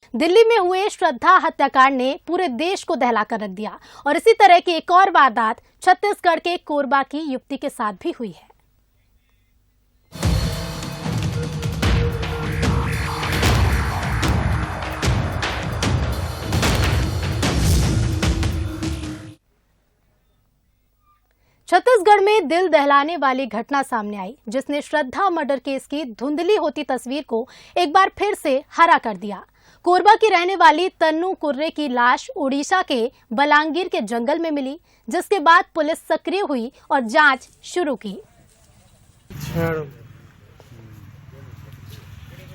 दिल्ली में हुए श्रद्धा हत्याकांड ने पूरे देश को दहलाकर रख दिया और इसी तरह की एक और वारदात छत्तीसगढ़ के कोरबा की युवती के साथ भी हुई है। छत्तीसगढ़ में दिल दहलाने वाली घटना सामने आई, जिसने श्रद्धा मर्डर केस की धुंधली होती तस्वीर को एक बार फिर से हरा कर दिया। कोरबा की रहने वाली तन्नू कुर्रे की लाश ओडिशा के बलांगीर के जंगल में मिली, जिसके बाद पुलिस सक्रिय हुई और जांच शुरू की।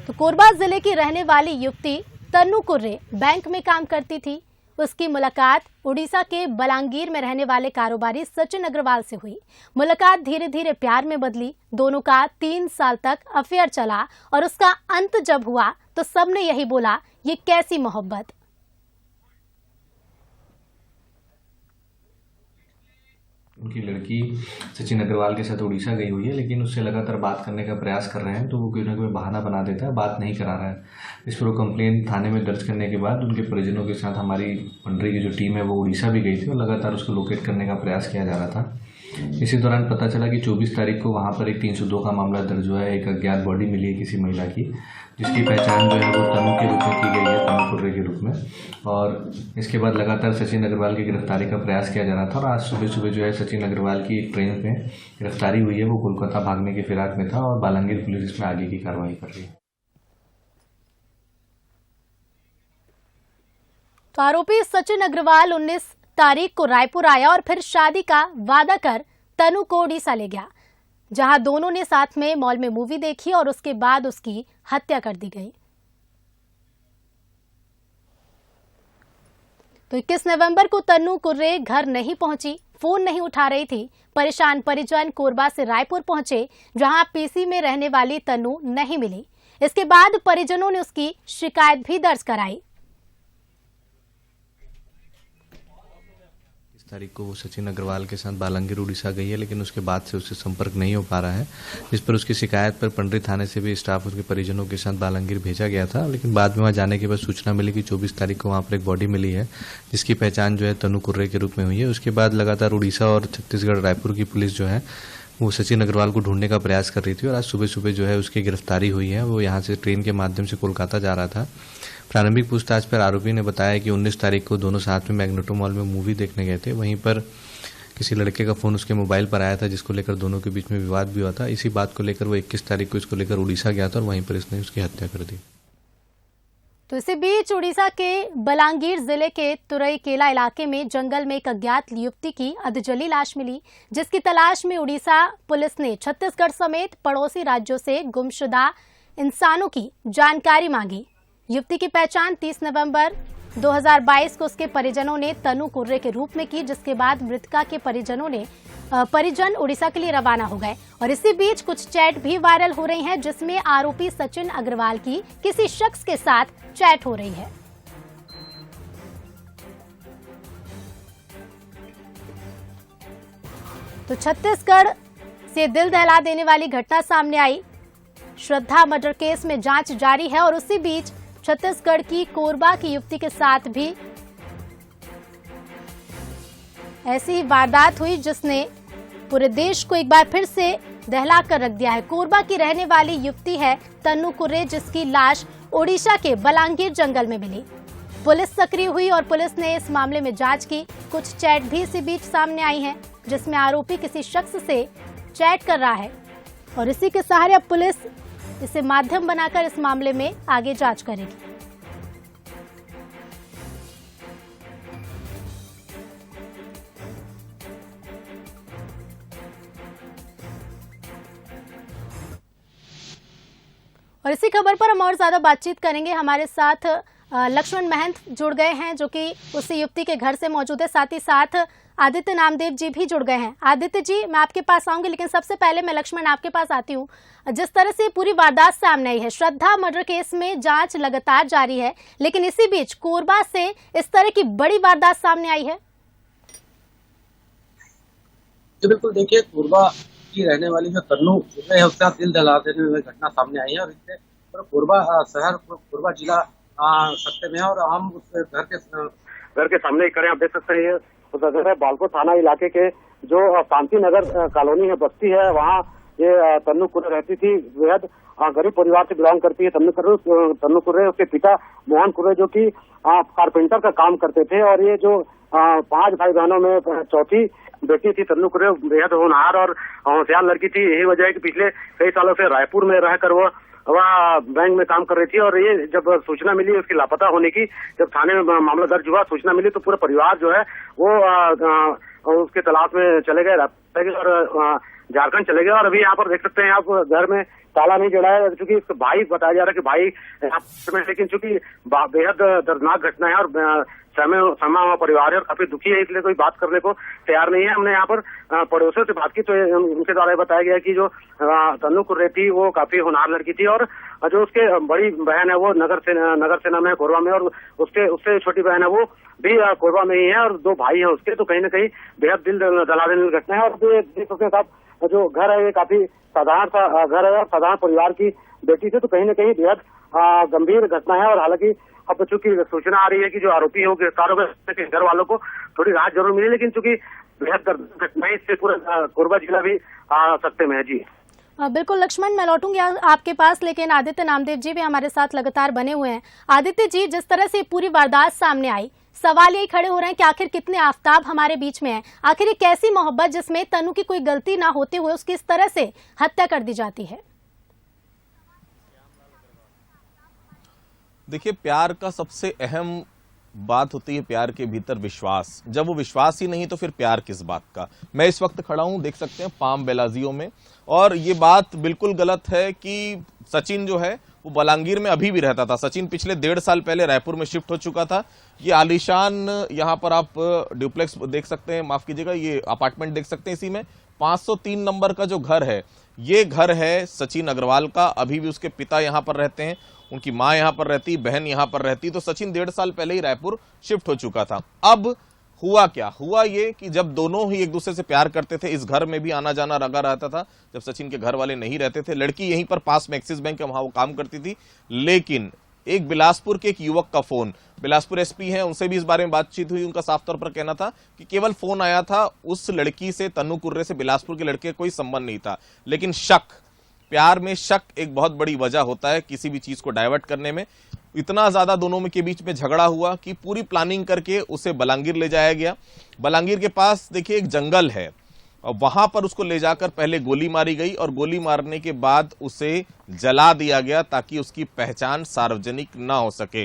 तो कोरबा जिले की रहने वाली युवती तन्नू कुर्रे बैंक में काम करती थी। उसकी मुलाकात उड़ीसा के बलांगीर में रहने वाले कारोबारी सचिन अग्रवाल से हुई। मुलाकात धीरे धीरे प्यार में बदली। दोनों का 3 साल तक अफेयर चला और उसका अंत जब हुआ तो सबने यही बोला, ये कैसी मोहब्बत। उनकी लड़की सचिन अग्रवाल के साथ उड़ीसा गई हुई है, लेकिन उससे लगातार बात करने का प्रयास कर रहे हैं, तो वो कोई ना कोई बहाना बना देता है, बात नहीं करा रहा है। इस पर वो कंप्लेन थाने में दर्ज करने के बाद उनके परिजनों के साथ हमारी पंडरी की जो टीम है वो उड़ीसा भी गई थी और लगातार उसको लोकेट करने का प्रयास किया जा रहा था। इसी दौरान पता चला कि 24 तारीख को वहाँ पर एक 302 का मामला दर्ज हुआ है। एक अज्ञात बॉडी मिली है किसी महिला की, जिसकी पहचान जो है वो तनु के रूप में की गई है, तनु कुर्रे के रूप में। और इसके बाद लगातार सचिन अग्रवाल की गिरफ्तारी का प्रयास किया जा रहा था और आज सुबह सुबह जो है सचिन अग्रवाल की ट्रेन में गिरफ्तारी हुई है। वो कोलकाता भागने की फिराक में था और बालांगीर पुलिस इसमें आगे की कार्रवाई कर रही है। तो आरोपी सचिन अग्रवाल 19 तारीख को रायपुर आया और फिर शादी का वादा कर तनु को ओडिशा ले गया, जहां दोनों ने साथ में मॉल में मूवी देखी और उसके बाद उसकी हत्या कर दी गई। तो 21 नवंबर को तन्नू कुर्रे घर नहीं पहुंची, फोन नहीं उठा रही थी। परेशान परिजन कोरबा से रायपुर पहुंचे, जहां पीसी में रहने वाली तन्नू नहीं मिली। इसके बाद परिजनों ने उसकी शिकायत भी दर्ज कराई। तारीख को वो सचिन अग्रवाल के साथ बालांगीर उड़ीसा गई है, लेकिन उसके बाद से उससे संपर्क नहीं हो पा रहा है। जिस पर उसकी शिकायत पर पंडरी थाने से भी स्टाफ उसके परिजनों के साथ बालांगीर भेजा गया था, लेकिन बाद में वहाँ जाने के बाद सूचना मिली कि 24 तारीख को वहाँ पर एक बॉडी मिली है, जिसकी पहचान जो है तनु कुर्रे के रूप में हुई है। उसके बाद लगातार उड़ीसा और छत्तीसगढ़ रायपुर की पुलिस जो है वो सचिन अग्रवाल को ढूंढने का प्रयास कर रही थी और आज सुबह सुबह जो है उसकी गिरफ्तारी हुई है। वो यहाँ से ट्रेन के माध्यम से कोलकाता जा रहा था। प्रारंभिक पूछताछ पर आरोपी ने बताया कि 19 तारीख को दोनों साथ में मैग्नेटो मॉल में मूवी देखने गए थे। वहीं पर किसी लड़के का फोन उसके मोबाइल पर आया था, जिसको लेकर दोनों के बीच में विवाद भी हुआ था। इसी बात को लेकर वो 21 तारीख को इसको लेकर उड़ीसा गया था और वहीं पर इसने उसकी हत्या कर दी। तो इसी बीच उड़ीसा के बलांगीर जिले के तुरई केला इलाके में जंगल में एक अज्ञात युवती की अधजली लाश मिली, जिसकी तलाश में उड़ीसा पुलिस ने छत्तीसगढ़ समेत पड़ोसी राज्यों से गुमशुदा इंसानों की जानकारी मांगी। युवती की पहचान 30 नवंबर 2022 को उसके परिजनों ने तनु कुर्रे के रूप में की, जिसके बाद मृतका के परिजन उड़ीसा के लिए रवाना हो गए। और इसी बीच कुछ चैट भी वायरल हो रही हैं, जिसमें आरोपी सचिन अग्रवाल की किसी शख्स के साथ चैट हो रही है। तो छत्तीसगढ़ से दिल दहला देने वाली घटना सामने आई। श्रद्धा मर्डर केस में जांच जारी है और उसी बीच छत्तीसगढ़ की कोरबा की युवती के साथ भी ऐसी वारदात हुई, जिसने पूरे देश को एक बार फिर से दहला कर रख दिया है। कोरबा की रहने वाली युवती है तन्नू कुर्रे, जिसकी लाश ओडिशा के बलांगीर जंगल में मिली। पुलिस सक्रिय हुई और पुलिस ने इस मामले में जांच की। कुछ चैट भी इसी बीच सामने आई हैं, जिसमें आरोपी किसी शख्स से चैट कर रहा है और इसी के सहारे अब पुलिस इसे माध्यम बनाकर इस मामले में आगे जांच करेगी। और इसी खबर पर हम और ज्यादा बातचीत करेंगे। हमारे साथ लक्ष्मण महंत जुड़ गए हैं, जो कि उसी युवती के घर से मौजूद है। साथ ही साथ आदित्य नामदेव जी भी जुड़ गए हैं। आदित्य जी, मैं आपके पास आऊंगी, लेकिन सबसे पहले मैं लक्ष्मण आपके पास आती हूँ। जिस तरह से पूरी वारदात सामने आई है, श्रद्धा मर्डर केस में जांच लगातार जारी है, लेकिन इसी बीच कोरबा से इस तरह की बड़ी वारदात सामने आई है। तो बिल्कुल देखिए, कोरबा की रहने वाली जो तन्नू है उसका दिल दहला देने वाली घटना सामने आई है और इससे कोरबा शहर, कोरबा जिला सकते में है और हम उस घर के सामने ही खड़े हैं। आप देख सकते हैं ये उस बालको थाना इलाके के जो शांति नगर कॉलोनी है, बस्ती है, वहाँ ये तन्नू कुर्रे रहती थी। बेहद गरीब परिवार से बिलोंग करती है तन्नू कुर्रे। उसके पिता मोहन कुर्रे जो कि कारपेंटर का काम करते थे और ये जो 5 भाई बहनों में चौथी बेटी थी तन्नू कुर्रे, बेहद होनहार और होशियार लड़की थी। यही वजह है कि पिछले कई सालों से रायपुर में रहकर वह बैंक में काम कर रही थी और ये जब सूचना मिली उसकी लापता होने की, जब थाने में मामला दर्ज हुआ, सूचना मिली तो पूरा परिवार जो है वो उसके तलाश में चले गए और झारखंड चले गए। और अभी यहाँ पर देख सकते हैं आप घर में ताला नहीं जड़ा है, क्योंकि भाई बताया जा रहा है कि भाई यहाँ में, लेकिन चूंकि बेहद दर्दनाक घटना है और समा हुआ परिवार है और काफी दुखी है, इसलिए कोई बात करने को तैयार नहीं है। हमने यहाँ पर पड़ोसियों से बात की तो उनके द्वारा बताया गया कि जो तन्नू कुर्रे थी वो काफी होनहार लड़की थी और जो उसके बड़ी बहन है वो नगर सेना में है, कोरबा में, और उससे छोटी बहन है वो भी कोरबा में ही है और 2 भाई हैं उसके। तो कहीं ना कहीं बेहद दिल दहला देने वाली घटना है। और देख सकते हैं आप जो घर है ये काफी साधारण सा घर है और साधारण परिवार की बेटी थी, तो कहीं ना कहीं बेहद गंभीर घटना है। और हालांकि अब चूंकि सूचना आ रही है कि जो आरोपी हो गिरफ्तार हो गए, घर वालों को थोड़ी राहत जरूर मिली, लेकिन चूंकि बेहद दर्दनाक घटना है, इससे पूरा कोरबा जिला भी आ सकते में है। जी बिल्कुल लक्ष्मण, मैं लौटूंगी आपके पास, लेकिन आदित्य नामदेव जी भी हमारे साथ लगातार बने हुए हैं। आदित्य जी, जिस तरह से पूरी वारदात सामने आई, सवाल यही खड़े हो रहे हैं कि आखिर कितने आफताब हमारे बीच में है। आखिर ये कैसी मोहब्बत जिसमें तन्नू की कोई गलती ना होते हुए उसकी इस तरह से हत्या कर दी जाती है। देखिए, प्यार का सबसे अहम बात होती है प्यार के भीतर विश्वास। जब वो विश्वास ही नहीं तो फिर प्यार किस बात का। मैं इस वक्त खड़ा हूं, देख सकते हैं, पाम बेलाजियो में, और ये बात बिल्कुल गलत है कि सचिन जो है वो बलांगीर में अभी भी रहता था। सचिन पिछले 1.5 साल पहले रायपुर में शिफ्ट हो चुका था। ये आलीशान, यहाँ पर आप ड्यूप्लेक्स देख सकते हैं, माफ कीजिएगा, ये अपार्टमेंट देख सकते हैं। इसी में 503 नंबर का जो घर है, ये घर है सचिन अग्रवाल का। अभी भी उसके पिता यहाँ पर रहते हैं, उनकी माँ यहाँ पर रहती, बहन यहाँ पर रहती। तो सचिन 1.5 साल पहले ही रायपुर शिफ्ट हो चुका था। अब हुआ क्या? हुआ ये कि जब दोनों ही एक दूसरे से प्यार करते थे, इस घर में भी आना जाना लगा रहता था। जब सचिन के घर वाले नहीं रहते थे, लड़की यहीं पर पास में एक्सिस बैंक है, वहां वो काम करती थी। लेकिन एक बिलासपुर के एक युवक का फोन, बिलासपुर एसपी हैं, उनसे भी इस बारे में बातचीत हुई। उनका साफ तौर पर कहना था कि केवल फोन आया था, उस लड़की से, तन्नू कुर्रे से, बिलासपुर के लड़के का कोई संबंध नहीं था। लेकिन शक, प्यार में शक एक बहुत बड़ी वजह होता है किसी भी चीज को डाइवर्ट करने में। इतना ज्यादा दोनों में के बीच में झगड़ा हुआ कि पूरी प्लानिंग करके उसे बलांगीर ले जाया गया। बलांगीर के पास देखिए एक जंगल है, और वहां पर उसको ले जाकर पहले गोली मारी गई और गोली मारने के बाद उसे जला दिया गया ताकि उसकी पहचान सार्वजनिक ना हो सके।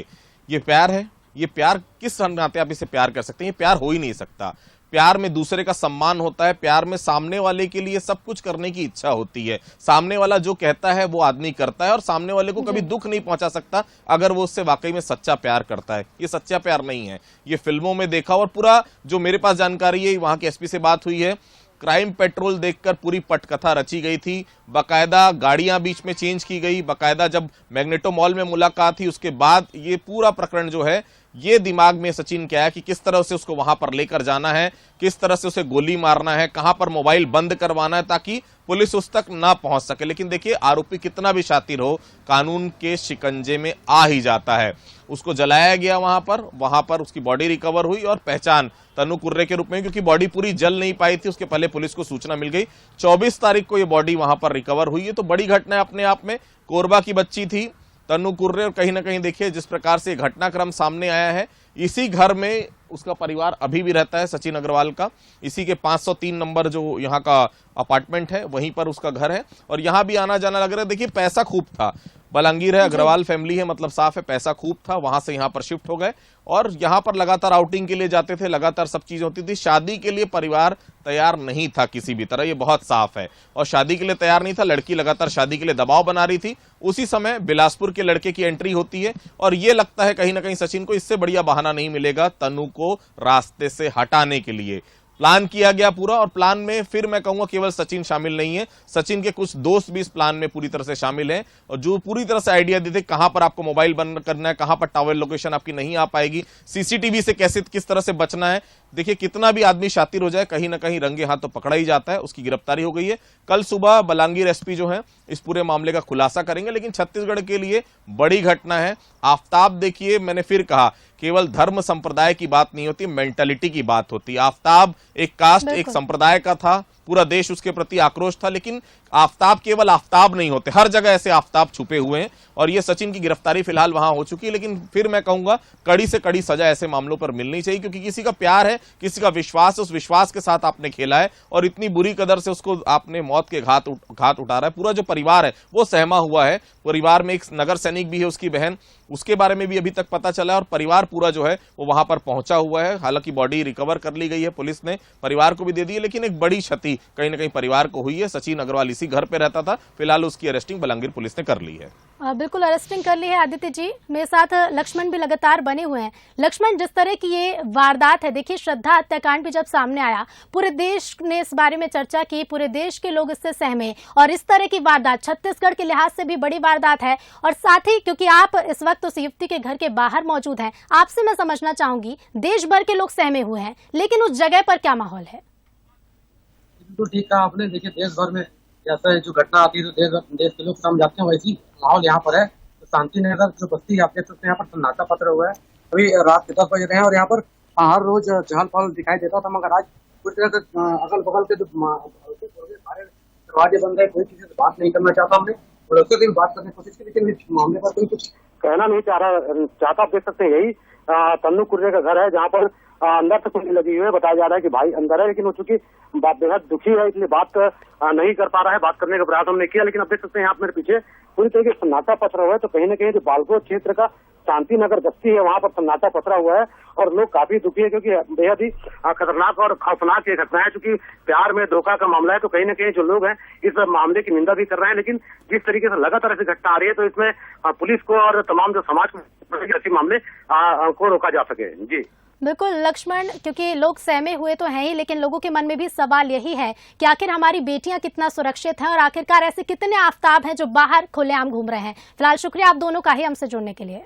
ये प्यार है? ये प्यार किस नाते आप इसे प्यार कर सकते हैं? ये प्यार हो ही नहीं सकता। प्यार में दूसरे का सम्मान होता है, प्यार में सामने वाले के लिए सब कुछ करने की इच्छा होती है। सामने वाला जो कहता है वो आदमी करता है, और सामने वाले को कभी दुख नहीं पहुंचा सकता अगर वो उससे वाकई में सच्चा प्यार करता है। ये सच्चा प्यार नहीं है, ये फिल्मों में देखा। और पूरा जो मेरे पास जानकारी है, वहां के एसपी से बात हुई है, क्राइम पेट्रोल देखकर पूरी पटकथा रची गई थी। बकायदा गाड़ियां बीच में चेंज की गई, बकायदा जब मैग्नेटो मॉल में मुलाकात थी उसके बाद ये पूरा प्रकरण जो है, ये दिमाग में सचिन क्या है कि किस तरह से उसको वहां पर लेकर जाना है, किस तरह से उसे गोली मारना है, कहां पर मोबाइल बंद करवाना है ताकि पुलिस उस तक ना पहुंच सके। लेकिन देखिए, आरोपी कितना भी शातिर हो, कानून के शिकंजे में आ ही जाता है। उसको जलाया गया वहां पर उसकी बॉडी रिकवर हुई और पहचान तन्नू कुर्रे के रूप में, क्योंकि बॉडी पूरी जल नहीं पाई थी, उसके पहले पुलिस को सूचना मिल गई। 24 तारीख को ये बॉडी वहां पर रिकवर हुई है। तो बड़ी घटना है अपने आप में। कोरबा की बच्ची थी तन्नू कुर्रे, और कहीं ना कहीं देखिए जिस प्रकार से घटनाक्रम सामने आया है, इसी घर में उसका परिवार अभी भी रहता है, सचिन अग्रवाल का। इसी के 503 नंबर जो यहाँ का अपार्टमेंट है, वहीं पर उसका घर है, और यहाँ भी आना जाना लग रहा है। देखिए, पैसा खूब था, बलांगीर है, अग्रवाल फैमिली है, मतलब साफ है, पैसा खूब था। वहां से यहाँ पर शिफ्ट हो गए और यहाँ पर लगातार आउटिंग के लिए जाते थे, लगातार सब चीजें होती थी। शादी के लिए परिवार तैयार नहीं था किसी भी तरह, ये बहुत साफ है। और शादी के लिए तैयार नहीं था, लड़की लगातार शादी के लिए दबाव बना रही थी। उसी समय बिलासपुर के लड़के की एंट्री होती है, और ये लगता है कहीं ना कहीं सचिन को इससे बढ़िया बहाना नहीं मिलेगा तन्नू को रास्ते से हटाने के लिए। प्लान किया गया पूरा, और प्लान में फिर मैं कहूंगा केवल सचिन शामिल नहीं है, सचिन के कुछ दोस्त भी इस प्लान में पूरी तरह से शामिल हैं, और जो पूरी तरह से आइडिया देते कहां पर आपको मोबाइल बंद करना है, कहां पर टावर लोकेशन आपकी नहीं आ पाएगी, सीसीटीवी से कैसे किस तरह से बचना है। देखिए कितना भी आदमी शातिर हो जाए, कहीं ना कहीं रंगे हाथ तो पकड़ा ही जाता है। उसकी गिरफ्तारी हो गई है। कल सुबह बलांगीर एसपी जो है इस पूरे मामले का खुलासा करेंगे, लेकिन छत्तीसगढ़ के लिए बड़ी घटना है। आफताब देखिए, मैंने फिर कहा, केवल धर्म संप्रदाय की बात नहीं होती, मेंटालिटी की बात होती है। आफताब एक कास्ट, एक संप्रदाय का था, पूरा देश उसके प्रति आक्रोश था, लेकिन आफताब केवल आफताब नहीं होते, हर जगह ऐसे आफताब छुपे हुए हैं। और ये सचिन की गिरफ्तारी फिलहाल वहां हो चुकी है, लेकिन फिर मैं कहूंगा कड़ी से कड़ी सजा ऐसे मामलों पर मिलनी चाहिए, क्योंकि किसी का प्यार है, किसी का विश्वास है, उस विश्वास के साथ आपने खेला है और इतनी बुरी कदर से उसको आपने मौत के घाट उठा रहा है। पूरा जो परिवार है वो सहमा हुआ है। परिवार में एक नगर सैनिक भी है, उसकी बहन, उसके बारे में भी अभी तक पता चला है, और परिवार पूरा जो है वो वहां पर पहुंचा हुआ है। हालांकि बॉडी रिकवर कर ली गई है, पुलिस ने परिवार को भी दे दी है, लेकिन एक बड़ी क्षति कहीं ना कहीं परिवार को हुई है। सचिन अग्रवाल इसी घर पे रहता था। फिलहाल उसकी अरेस्टिंग बलांगीर पुलिस ने कर ली है। बिल्कुल अरेस्टिंग कर ली है। आदित्य जी, मेरे साथ लक्ष्मण भी लगातार बने हुए हैं। लक्ष्मण, जिस तरह की ये वारदात है, देखिए श्रद्धा हत्याकांड भी जब सामने आया, पूरे देश ने इस बारे में चर्चा की, पूरे देश के लोग इससे सहमे, और इस तरह की वारदात छत्तीसगढ़ के लिहाज से भी बड़ी वारदात है। और साथ ही क्योंकि आप इस वक्त उस युवती के घर के बाहर मौजूद हैं, आपसे मैं समझना चाहूंगी, देश भर के लोग सहमे हुए हैं, लेकिन उस जगह पर क्या माहौल है? बिल्कुल ठीक कहा आपने। देखिए देश भर में जैसा जो घटना आती है तो देश के लोग समझाते हैं, वैसी माहौल यहाँ पर है। तो शांति नगर जो बस्ती है, आप देख सकते हैं, यहाँ पर सन्नाटा पत्र हुआ है। अभी रात के 10 बज रहे हैं और यहाँ पर हर रोज चहल पहल दिखाई देता था, मगर आज पूरी तरह से अगल बगल के जो सारे दरवाजे बंद है, कोई किसी से बात नहीं करना चाहता। हमने पड़ोसियों से भी बात करने की कोशिश की, लेकिन इस मामले पर कोई कुछ कहना नहीं चाहता। आप देख सकते हैं, यही तन्नू कुर्रे का घर है, जहाँ पर अंदर से कुंडी लगी हुई है। बताया जा रहा है कि भाई अंदर है, लेकिन वो चूंकि बेहद दुखी है, इसलिए बात नहीं कर पा रहा है। बात करने का प्रयास हमने किया, लेकिन अब देख सकते हैं यहाँ मेरे पीछे पूरी तरीके से सन्नाटा पसरा हुआ है। तो कहीं ना कहीं जो बालगोर क्षेत्र का शांति नगर बस्ती है, वहाँ पर सन्नाटा पसरा हुआ है और लोग काफी दुखी है, क्योंकि बेहद ही खतरनाक और खौफनाक ये घटना है। चूंकि प्यार में धोखा का मामला है, तो कहीं ना कहीं जो लोग हैं इस मामले की निंदा भी कर रहे हैं, लेकिन जिस तरीके से लगातार ऐसी घटना आ रही है, तो इसमें पुलिस को और तमाम जो समाज को ऐसे मामले को रोका जा सके। जी बिल्कुल लक्ष्मण, क्योंकि लोग सहमे हुए तो हैं ही, लेकिन लोगों के मन में भी सवाल यही है कि आखिर हमारी बेटियां कितना सुरक्षित हैं, और आखिरकार ऐसे कितने आफताब हैं जो बाहर खुलेआम घूम रहे हैं। फिलहाल शुक्रिया आप दोनों का ही हमसे जुड़ने के लिए।